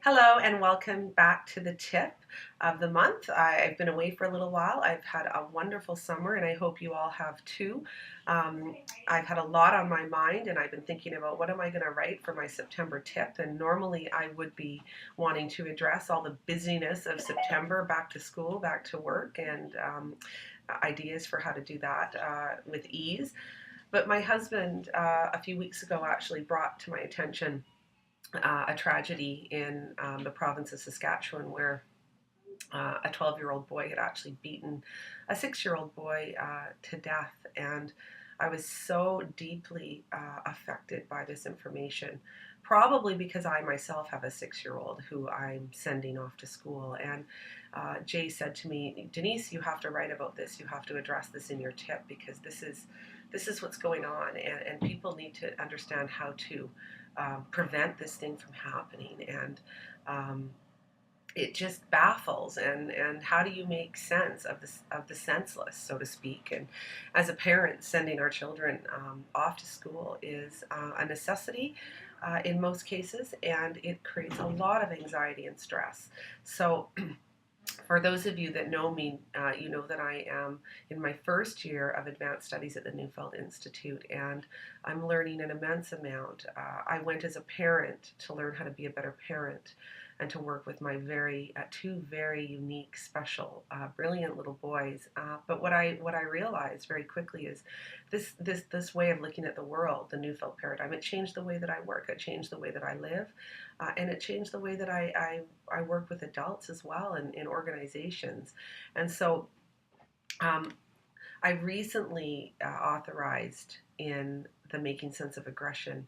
Hello and welcome back to the tip of the month. I've been away for a little while. I've had a wonderful summer and I hope you all have too. Um, I've had a lot on my mind and I've been thinking about what am I going to write for my September tip. And normally I would be wanting to address all the busyness of September, back to school, back to work, and ideas for how to do that with ease. But my husband a few weeks ago actually brought to my attention a tragedy in the province of Saskatchewan where a 12-year-old boy had actually beaten a 6-year-old boy to death. And I was so deeply affected by this information, probably because I myself have a 6-year-old who I'm sending off to school. And Jay said to me, Denise, you have to write about this. You have to address this in your tip because this is what's going on, and people need to understand how to prevent this thing from happening. And it just baffles, and how do you make sense of the senseless, so to speak? And as a parent, sending our children off to school is a necessity in most cases, and it creates a lot of anxiety and stress. So for those of you that know me, you know that I am in my first year of advanced studies at the Neufeld Institute, and I'm learning an immense amount. I went as a parent to learn how to be a better parent and to work with my two very unique, special, brilliant little boys. But what I realized very quickly is this way of looking at the world, the Neufeld paradigm. It changed the way that I work. It changed the way that I live, and it changed the way that I work with adults as well in organizations. And so um, I recently authorized in the Making Sense of Aggression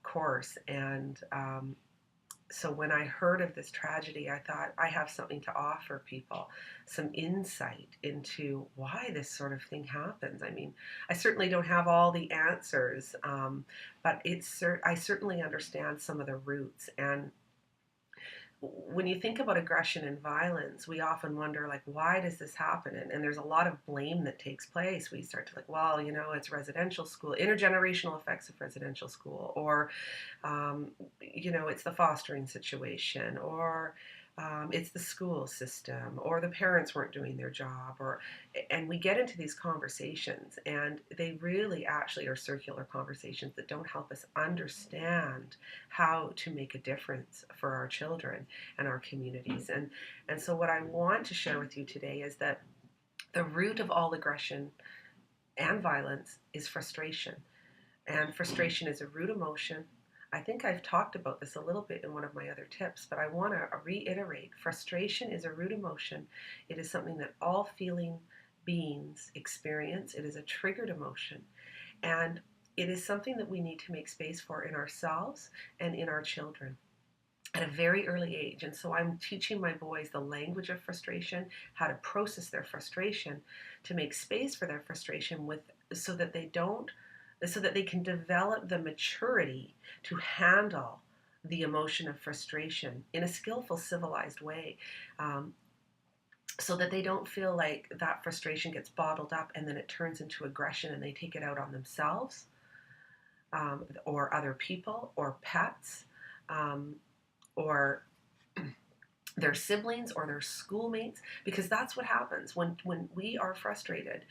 course. And so when I heard of this tragedy, I thought I have something to offer people, some insight into why this sort of thing happens. I mean, I certainly don't have all the answers, but I certainly understand some of the roots. And when you think about aggression and violence, we often wonder, like, why does this happen? And there's a lot of blame that takes place. We start to, like, well, it's residential school, intergenerational effects of residential school, or it's the fostering situation, or it's the school system, or the parents weren't doing their job, and we get into these conversations, and they really actually are circular conversations that don't help us understand how to make a difference for our children and our communities. And so what I want to share with you today is that the root of all aggression and violence is frustration. And frustration is a root emotion. I think I've talked about this a little bit in one of my other tips, but I want to reiterate. Frustration is a root emotion. It is something that all feeling beings experience. It is a triggered emotion. And it is something that we need to make space for in ourselves and in our children at a very early age. And so I'm teaching my boys the language of frustration, how to process their frustration, to make space for their frustration so that they can develop the maturity to handle the emotion of frustration in a skillful, civilized way, so that they don't feel like that frustration gets bottled up and then it turns into aggression and they take it out on themselves, or other people, or pets, or their siblings or their schoolmates, because that's what happens when we are frustrated,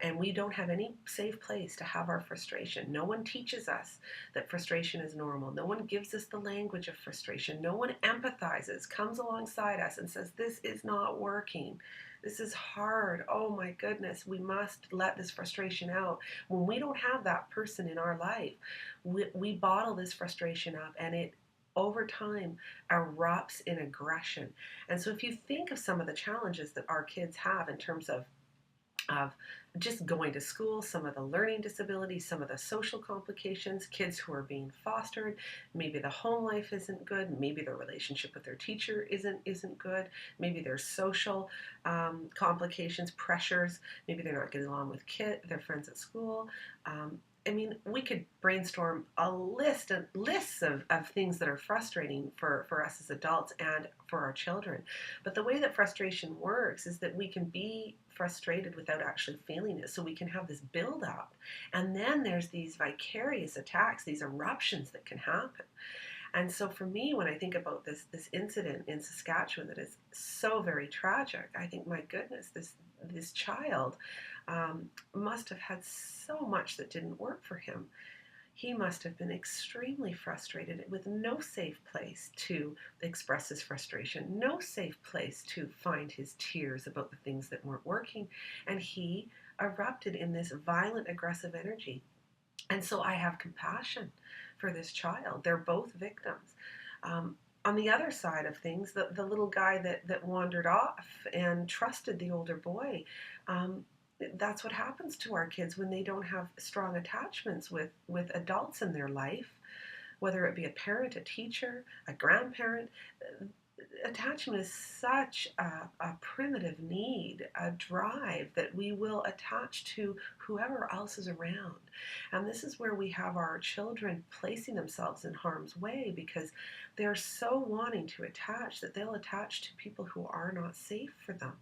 and we don't have any safe place to have our frustration. No one teaches us that frustration is normal. No one gives us the language of frustration. No one empathizes, comes alongside us and says, this is not working. This is hard. Oh my goodness, we must let this frustration out. When we don't have that person in our life, we bottle this frustration up, and it over time erupts in aggression. And so if you think of some of the challenges that our kids have in terms of just going to school, some of the learning disabilities, some of the social complications, kids who are being fostered, maybe the home life isn't good, maybe their relationship with their teacher isn't good, maybe there's social complications, pressures, maybe they're not getting along with their friends at school. I mean, we could brainstorm a lists of things that are frustrating for us as adults and for our children. But the way that frustration works is that we can be frustrated without actually feeling it. So we can have this buildup. And then there's these vicarious attacks, these eruptions that can happen. And so for me, when I think about this incident in Saskatchewan that is so very tragic, I think, my goodness, this child must have had so much that didn't work for him. He must have been extremely frustrated with no safe place to express his frustration, no safe place to find his tears about the things that weren't working. And he erupted in this violent, aggressive energy. And so I have compassion for this child. They're both victims. On the other side of things, the little guy that wandered off and trusted the older boy, um, that's what happens to our kids when they don't have strong attachments with adults in their life, whether it be a parent, a teacher, a grandparent. Attachment is such a primitive need, a drive that we will attach to whoever else is around. And this is where we have our children placing themselves in harm's way because they're so wanting to attach that they'll attach to people who are not safe for them.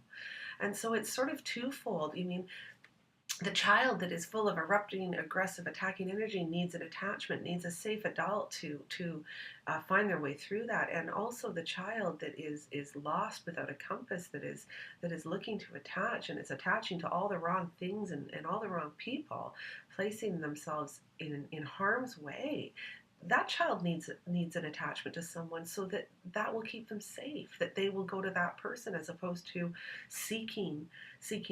And so it's sort of twofold. I mean, the child that is full of erupting, aggressive, attacking energy needs an attachment, needs a safe adult to find their way through that, and also the child that is lost without a compass, that is looking to attach and is attaching to all the wrong things and all the wrong people, placing themselves in harm's way. That child needs an attachment to someone so that will keep them safe, that they will go to that person as opposed to seeking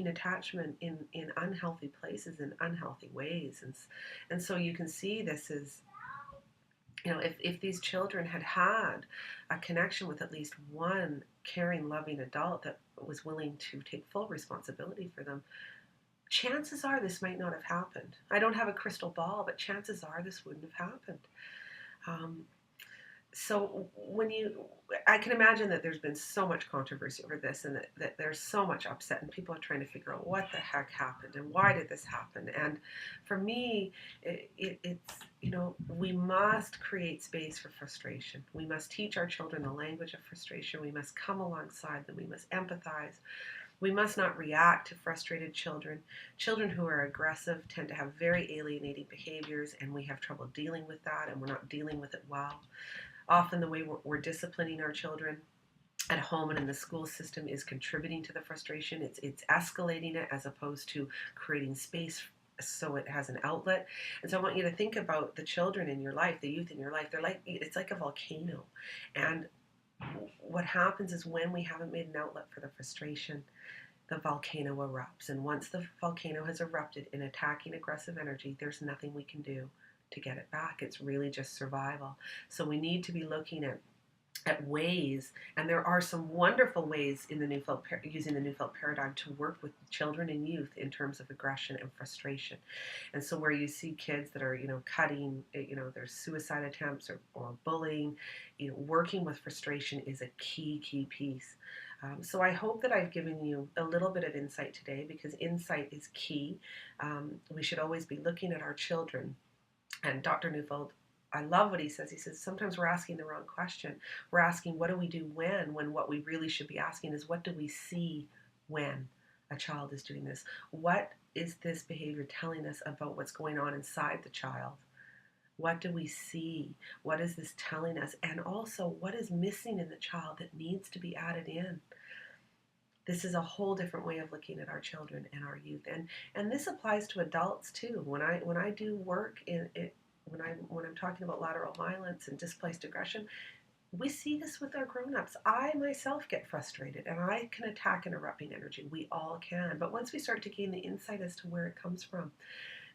attachment in unhealthy places, in unhealthy ways. And so you can see this is, if these children had a connection with at least one caring, loving adult that was willing to take full responsibility for them, chances are this might not have happened. I don't have a crystal ball, but chances are this wouldn't have happened. Um, so I can imagine that there's been so much controversy over this, and that there's so much upset, and people are trying to figure out what the heck happened and why did this happen. And for me, it's, we must create space for frustration. We must teach our children the language of frustration. We must come alongside them. We must empathize. We must not react to frustrated children. Children who are aggressive tend to have very alienating behaviors, and we have trouble dealing with that, and we're not dealing with it well. Often the way we're disciplining our children at home and in the school system is contributing to the frustration. It's escalating it as opposed to creating space so it has an outlet. And so I want you to think about the children in your life, the youth in your life. It's like a volcano. And what happens is when we haven't made an outlet for the frustration, the volcano erupts. And once the volcano has erupted in attacking, aggressive energy, there's nothing we can do to get it back. It's really just survival. So we need to be looking at ways, and there are some wonderful ways in using the Neufeld Paradigm to work with children and youth in terms of aggression and frustration. And so where you see kids that are, cutting, there's suicide attempts or bullying, working with frustration is a key piece. So I hope that I've given you a little bit of insight today, because insight is key. We should always be looking at our children. And Dr. Neufeld, I love what he says. He says, sometimes we're asking the wrong question. We're asking, what do we do when what we really should be asking is, what do we see when a child is doing this? What is this behavior telling us about what's going on inside the child? What do we see? What is this telling us? And also, what is missing in the child that needs to be added in? This is a whole different way of looking at our children and our youth, and this applies to adults too. When I do work when I'm talking about lateral violence and displaced aggression, we see this with our grown-ups. I myself get frustrated, and I can attack an erupting energy. We all can, but once we start to gain the insight as to where it comes from,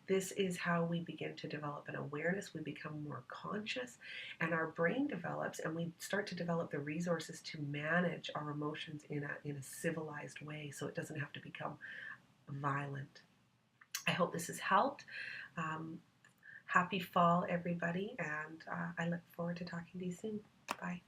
this is how we begin to develop an awareness. We become more conscious, and our brain develops, and we start to develop the resources to manage our emotions in a civilized way, so it doesn't have to become violent. I hope this has helped. Happy fall, everybody, and I look forward to talking to you soon. Bye.